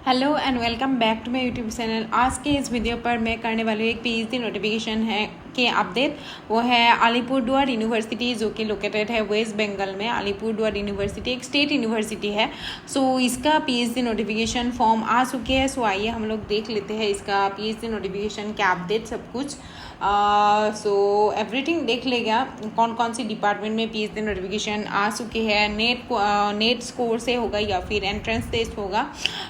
Hello and welcome back to my YouTube channel. आज के इस वीडियो पर मैं करने वाली हूँ एक पीएचडी नोटिफिकेशन है कि अपडेट। वो है अलीपुरद्वार यूनिवर्सिटी जो कि लोकेटेड है वेस्ट बंगाल में। अलीपुरद्वार यूनिवर्सिटी एक स्टेट यूनिवर्सिटी है। सो इसका पीएचडी नोटिफिकेशन फॉर्म आ चुके हैं। सो आइए हम लोग देख लेते हैं इसका पीएचडी नोटिफिकेशन क्या अपडेट सब कुछ। सो एवरीथिंग देख लेगा कौन कौन सी डिपार्टमेंट में पीएचडी नोटिफिकेशन आ चुके हैं। नेट स्कोर से होगा या फिर एंट्रेंस टेस्ट होगा।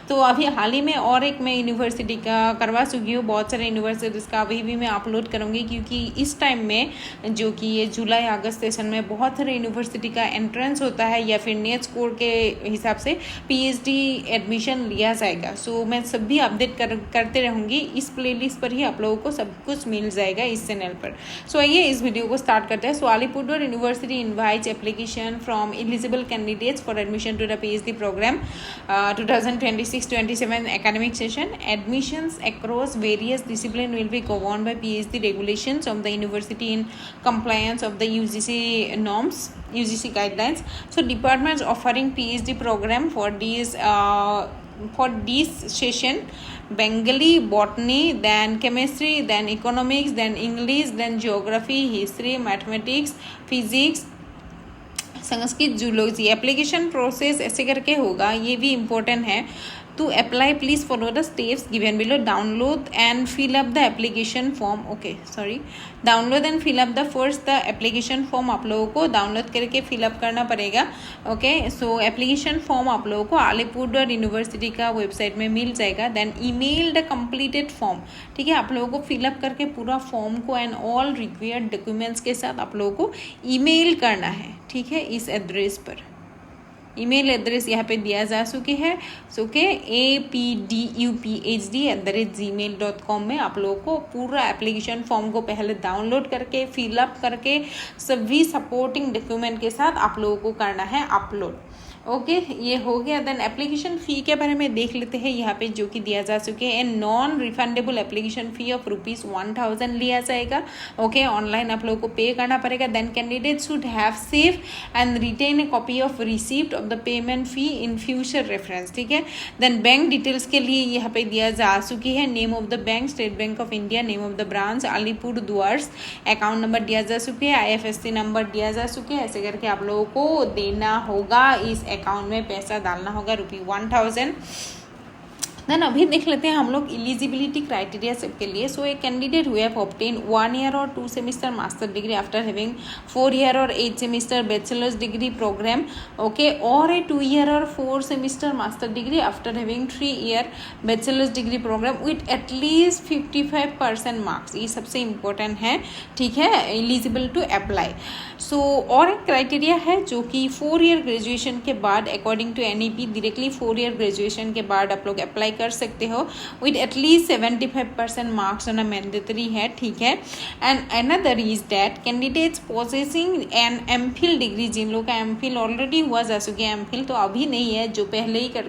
तो अभी हाल ही में और एक मैं यूनिवर्सिटी का करवा चुकी हूँ। बहुत सारे यूनिवर्सिटीज़ का अभी भी मैं अपलोड करूँगी क्योंकि इस टाइम में जो कि ये जुलाई अगस्त सेशन में बहुत सारे यूनिवर्सिटी का एंट्रेंस होता है या फिर नेट स्कोर के हिसाब से पीएचडी एडमिशन लिया जाएगा। सो मैं सब भी अपडेट करते रहूँगी। इस प्लेलिस्ट पर ही आप लोगों को सब कुछ मिल जाएगा इस चैनल पर। सो आइए इस वीडियो को स्टार्ट करते हैं। So Alipurduar university invites application from eligible candidates for admission to the PhD program 2026-27 academic session. Admissions across various disciplines will be governed by PhD regulations of the university in compliance of the UGC norms, UGC guidelines. So departments offering PhD program for this session: Bengali, botany, then chemistry, then economics, then English, then geography, history, mathematics, physics, Sanskrit, zoology. Application process ऐसे करके होगा, ये भी important है। To apply please follow the steps given below. Download and fill up the application form. Download and fill up the first the application form आप लोगों को download करके फिलअप करना पड़ेगा। सो एप्लीकेशन फॉर्म आप लोगों को अलीपुरद्वार यूनिवर्सिटी का वेबसाइट में मिल जाएगा। Then email the completed form. ठीक है, आप लोगों को फिलअप करके पूरा फॉर्म को एंड ऑल रिक्वायर्ड डॉक्यूमेंट्स के साथ आप लोगों को ईमेल करना है। ठीक है, इस एड्रेस पर ईमेल एड्रेस यहाँ पे दिया जा चुकी है। apduphd@gmail.com में आप लोगों को पूरा एप्लीकेशन फॉर्म को पहले डाउनलोड करके फिलअप करके सभी सपोर्टिंग डॉक्यूमेंट के साथ आप लोगों को करना है अपलोड। ये हो गया। देन एप्लीकेशन फ़ी के बारे में देख लेते हैं यहाँ पे जो कि दिया जा चुके हैं। Non refundable application fee of ₹1000 लिया जाएगा। ऑनलाइन आप लोगों को पे करना पड़ेगा। Then candidate should have save and retain a copy of receipt of the payment fee in future reference. ठीक है, देन बैंक डिटेल्स के लिए यहाँ पे दिया जा चुकी है। Name of the bank state bank of India, name of the branch Alipurduar, account number दिया जा चुके हैं, IFSC नंबर दिया जा चुके हैं। ऐसे करके आप लोगों को देना होगा, इस अकाउंट में पैसा डालना होगा ₹1000। देन अभी देख लेते हैं हम लोग एलिजिबिलिटी क्राइटेरिया सबके लिए। So a candidate who have obtain 1 year और 2 semester master degree after having 4 year और 8 semester बैचलर्स डिग्री प्रोग्राम। और ए 2 year और 4 semester master degree after having 3 year bachelor's degree program with at least 55% marks. ये सबसे important है। ठीक है, eligible to apply. सो और एक क्राइटेरिया है जो कि 4 year ग्रेजुएशन के बाद according to NEP directly 4 year graduation के बाद आप लोग अप्लाई कर सकते हो विद एटलीस्ट 75% मार्क्स होना मैंडेटरी है। ठीक है, and another is that candidates possessing an MPhil degree, जिन लोगों का MPhil ऑलरेडी हुआ जा चुकी है, MPhil तो अभी नहीं है, जो पहले ही कर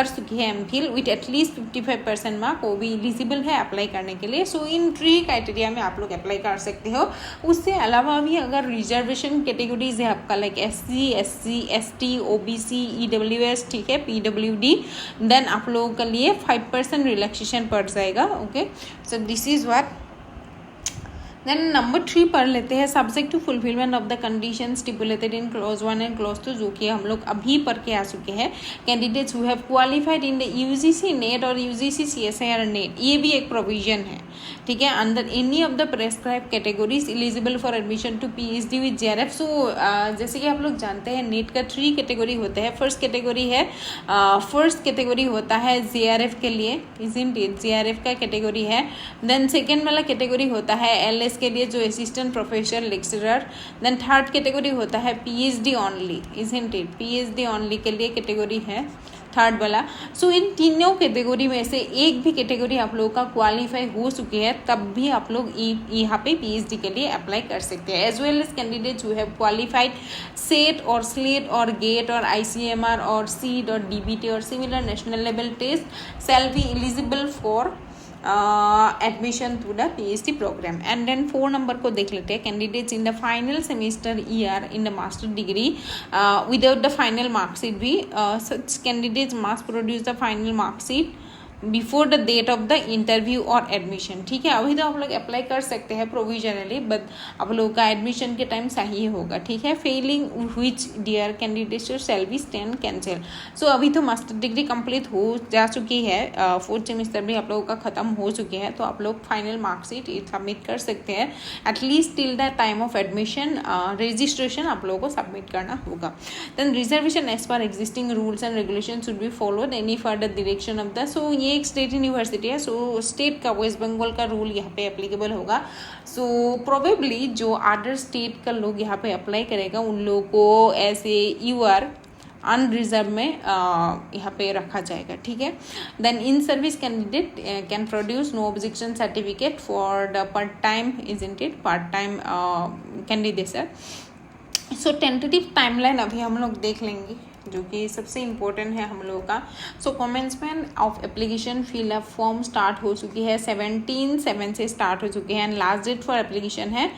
चुकी है MPhil विद एटलीस्ट 55% मार्क, वो भी एलिजिबल है अप्लाई करने के लिए। सो इन 3 क्राइटेरिया में आप लोग अप्लाई कर सकते हो। उससे अलावा भी अगर रिजर्वेशन कैटेगरीज है आपका like SC, SC, ST, OBC, EWS, ठीक है, PWD, देन आप लोगों के लिए 5% रिलैक्सेशन पड़ जाएगा। So this is what. Then number 3 पढ़ लेते हैं। Subject to fulfilment of the condition stipulated in clause 1 and clause 2, जो कि हम लोग अभी पढ़ के आ चुके हैं। Candidates who have qualified in the UGC net और UGC CSIR नेट, ये भी एक प्रोविजन है। ठीक है, अंदर any of the prescribe categories eligible for admission to PhD with JRF। सो जैसे कि आप लोग जानते हैं नेट का 3 कैटेगरी होते हैं। फर्स्ट कैटेगरी होता है JRF के लिए, इजंट इट, JRF का कैटेगरी है। देन सेकेंड वाला कैटेगरी होता है LS के लिए, जो assistant professor lecturer. Then third category होता है PhD only, isn't it, PhD only के लिए कैटेगरी है थर्ड वाला। सो इन तीनों कैटेगरी में से एक भी कैटेगरी आप लोगों का क्वालिफाई हो चुकी है, तब भी आप लोग यहाँ पे PhD के लिए अप्लाई कर सकते हैं। As well as candidates who have qualified SET और स्लेट और गेट और ICMR और सीड और DBT और similar national level test shall be eligible for admission through the PhD program. And then 4 number को देख लेते हैं. Candidates in the final semester year in the master degree without the final marksheet भी such candidates must produce the final marksheet before the date of the interview और admission. ठीक है, अभी तो आप लोग अप्लाई कर सकते हैं प्रोविजनली, बट आप लोगों का एडमिशन के टाइम सही होगा. ठीक है, failing which dear candidates shall be stand cancel. So अभी तो मास्टर डिग्री कंप्लीट हो जा चुकी है, 4th सेमेस्टर भी आप लोगों का खत्म हो चुके हैं, तो आप लोग फाइनल मार्कशीट सबमिट कर सकते हैं. At least till the time of admission registration आप लोगों को सबमिट करना होगा. Then reservation as per existing rules and regulation should be followed any further direction of the. So ये एक स्टेट यूनिवर्सिटी है, सो स्टेट का वेस्ट बंगाल का रूल यहाँ पे एप्लीकेबल होगा. सो प्रोबेबली जो अदर स्टेट का लोग यहाँ पे अप्लाई करेगा उन लोगों को ऐसे UR अनरिजर्व में यहाँ पे रखा जाएगा. ठीक है. Then in service candidate can produce no objection certificate for the part time isn't it part time candidates है. सो टेंटेटिव टाइमलाइन अभी हम लोग देख लेंगे जो कि सबसे इम्पोर्टेंट है हम लोगों का. So commencement of application fill up form start हो चुकी है, 17/7 से स्टार्ट हो चुके हैं. And last date for application है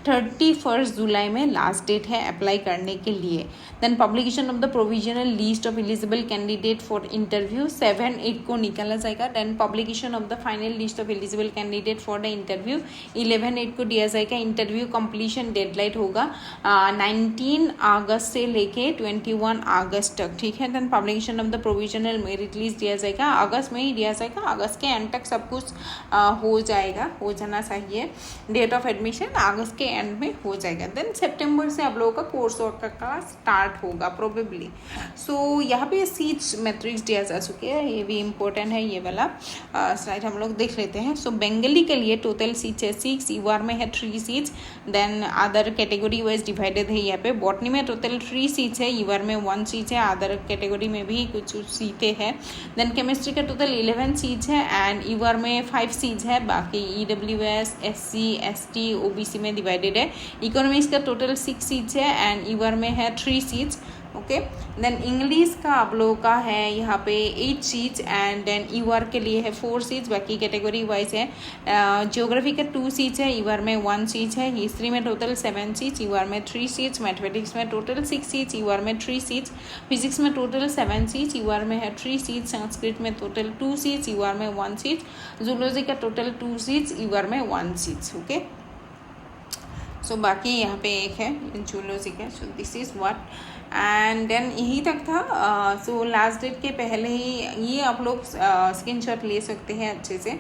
31 जुलाई में लास्ट डेट है अप्लाई करने के लिए. Then publication of the provisional list of eligible candidate for interview 7/8 को निकाला जाएगा. Then publication of the final list of eligible candidate for the interview 11/8 को दिया जाएगा. इंटरव्यू कंप्लीशन डेडलाइन होगा 19 अगस्त से लेके 21 अगस्त तक. ठीक है. Then publication of the provisional merit list दिया जाएगा, अगस्त में ही दिया जाएगा, अगस्त के एंड तक सब कुछ हो जाएगा, हो जाना चाहिए. डेट ऑफ एडमिशन अगस्त के एंड में हो जाएगा. देन सितंबर से आप लोगों का कोर्स वर्क का स्टार्ट होगा प्रोबेबली. सो यहाँ पे सीट्स मैट्रिक्स दिया जा चुके हैं, ये भी इम्पोर्टेंट है. ये वाला स्लाइड हम लोग देख लेते हैं. सो बंगाली के लिए टोटल सीट्स है 6, UR में है 3 seats. Then other category wise divided है. यहाँ पे बॉटनी में टोटल 3 सीट्स है, UR में 1 सीट है, अदर कैटेगरी में भी कुछ सीटें हैं. देन केमिस्ट्री का टोटल 11 सीट्स है एंड UR में 5 सीट्स है, बाकी EWS, SC, ST, OBC में डिवाइडेड है. इकोनॉमिक्स का टोटल 6 सीट्स है एंड UR में है 3 सीट्स. ओके. देन इंग्लिश का आप लोगों का है यहाँ पे 8 सीट्स एंड देन UR के लिए है 4 सीट्स, बाकी कैटेगरी वाइज है. ज्योग्राफी का 2 सीट्स है, UR में 1 सीट्स है. हिस्ट्री में टोटल 7 सीट्स, UR में 3 सीट्स. मैथमेटिक्स में टोटल 6 सीट्स, UR में 3 सीट्स. फिजिक्स में टोटल 7 सीट्स, UR में है 3 सीट्स. संस्कृत में टोटल 2 सीट्स, UR में 1 सीट. जूलॉजी का टोटल 2 सीट्स, UR में 1 सीट्स. ओके. सो बाकी यहाँ पे एक है जूलॉजी का. So this is what and then यही तक था. सो लास्ट डेट के पहले ही ये आप लोग स्क्रीनशॉट ले सकते हैं अच्छे से.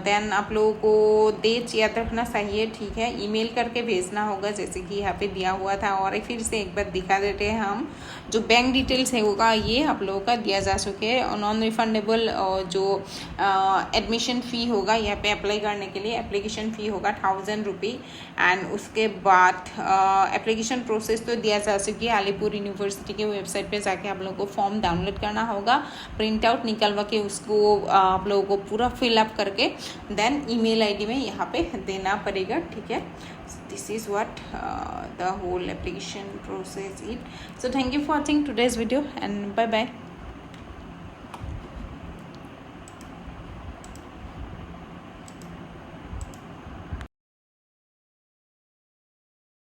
देन आप लोगों को डेट याद रखना चाहिए. ठीक है, ईमेल करके भेजना होगा जैसे कि यहाँ पे दिया हुआ था. और फिर से एक बार दिखा देते हैं हम, जो बैंक डिटेल्स है होगा ये आप लोगों का दिया जा चुके हैं. नॉन रिफंडेबल जो एडमिशन फ़ी होगा यहाँ पे अप्लाई करने के लिए, एप्लीकेशन फ़ी होगा 1000 रुपी. एंड उसके बाद एप्लीकेशन प्रोसेस तो दिया जा चुकी है. अलीपुर यूनिवर्सिटी के वेबसाइट पे जाके आप लोगों को फॉर्म डाउनलोड करना होगा, प्रिंट आउट निकलवा के उसको आप लोगों को पूरा फिलअप करके देन ईमेल ID में यहाँ पे देना पड़ेगा. ठीक है. This is what the whole application process it. So thank you for watching today's video and bye bye.